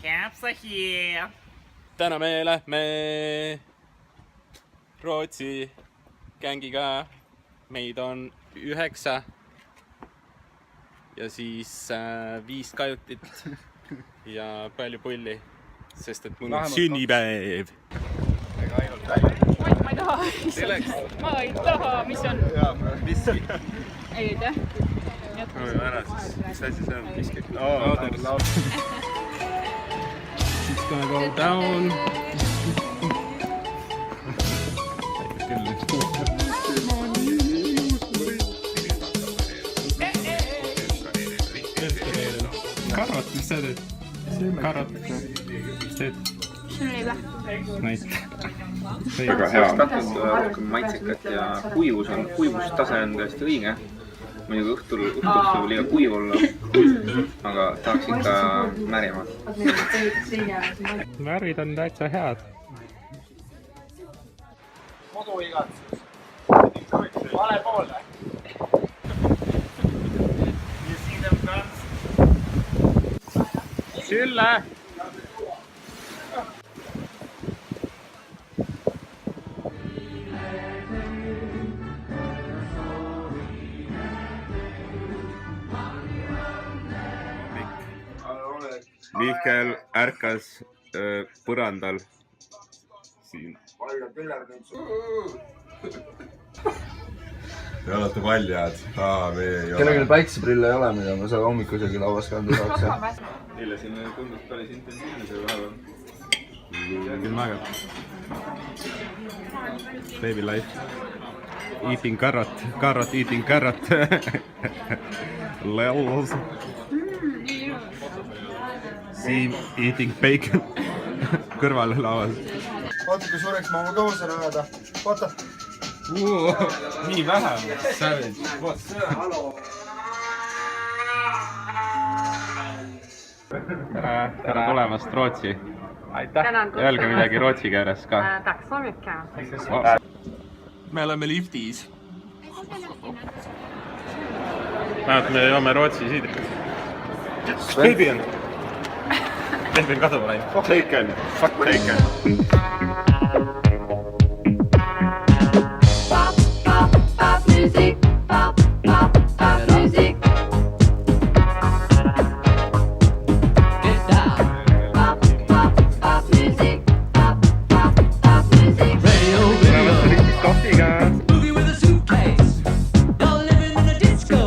Käpsa here. Täna me lähme Rootsi gängiga. Meid on 9 ja siis 5 kajutit ja palju pulli, sest et mul on sünnipäev. Ma ei taha. Ma ei taha, mis on? Viski. Ei tea. Ära siis, mis asi see on? Viski. It's gonna go down. Karvat, mis sa teed? Karvat. Mis teed? Sööleibä. Näite. Väga hea. Tahtud rohkem maitsekat ja kuivustase on tõesti õige. Muidugi õhtul võib liiga kuiv olla, aga tahaks ikka märjama. Värvid on täitsa head. Koduigatsus. Vale poole. You see them guns? Sülle! Mihkel ärkas põrandal siin. Te olete valjad. Kellelgi päikseprille ei ole, mida ma seal hommikusegi lauas kanda saaks. Eile siin tundus päris intensiivne see vahepeal. Küll väga. Baby life. Eating carrot, eating carrot. Lels. Siim eating bacon. Kõrval lauas. Vaata, kui suureks ma oma kõhu saan ajada. Vaata. Nii vähe. Savage. Tere tulemast Rootsi. Aitäh. Öelge midagi Rootsi keeles ka. Tack så mycket. Me oleme liftis. Näed, me joome Rootsi siidrit. Kus Baby on? Baby on kaduma läinud. Taken. Fuck taken. Pop, pop, pop music. Pop, pop, pop music. Get down. Pop, pop, pop music. Pop, pop, pop music. Kohviga. Movie with a suitcase. You're living in a disco.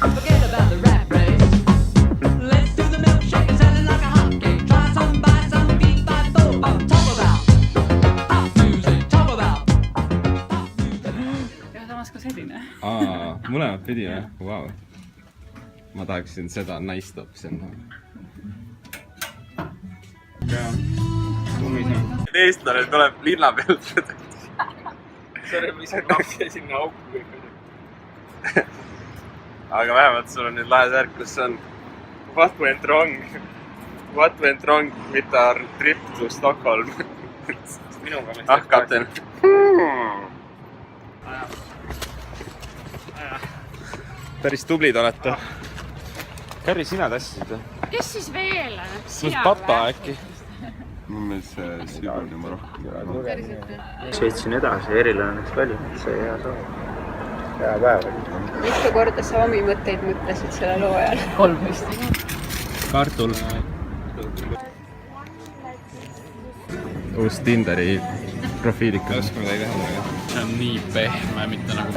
Forget about the rat race. Let's do the milkshake and sell it like a hotcake. Try some, buy some, beat by boat. Talk about pop music. Talk about pop music. Ja samas ka selline. Mõlemat pidi, jah? Wow. Ma tahaksin seda naist hoopis enda. Eestlane tuleb linna pealt. Sorry, ma ise kapsi sinna auku kõik. Aga vähemalt sul on nüüd lahe särk, kus on What went wrong? What went wrong with our trip to Stockholm? Kapten. Päris tublid olete. Kärri, sina tassisid või? Kes siis veel? Kus papa äkki? Mu meelest see Sigur juba rohkem. Sõitsin edasi, Eril on üks palju. See hea saab. Hea päev. Mitu korda sa omi mõtteid mõtlesid selle loo ajal? 3 vist. Kartul. Uus Tinderi profiilika. Oskame ta ei teha. See on nii pehme, mitte nagu...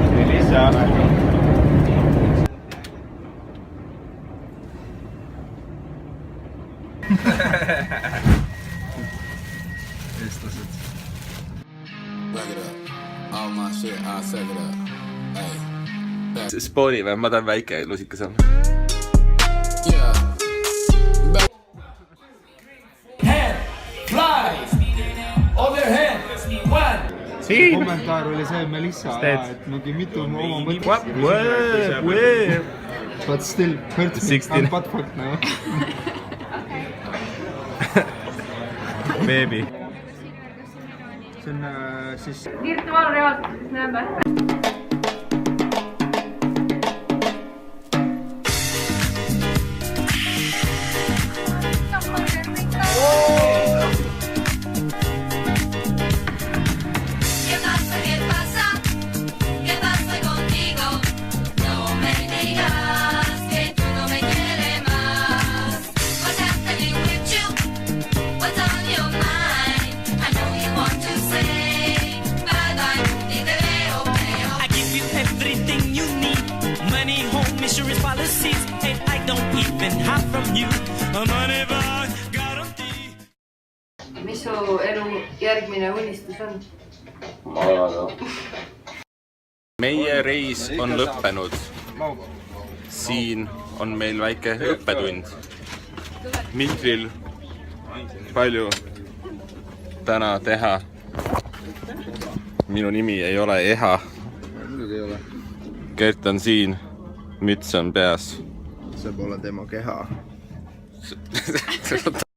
Eestlased. Spooni või? Ma tahan väike lusikas on. Siin! Kommentaar oli see Melissa, et mingi mitu oma mõttes. But still hurt me. I'm butt fucked now. Baby. See on siis... Virtuaalreaalsus, näeme. from you. A money bar guarantee. mis su elu järgmine unistus on? meie reis on lõppenud. Siin on meil väike õppetund. Mihklil palju täna teha. Minu nimi ei ole Eha. Gert on siin, müts on peas. see pole tema keha.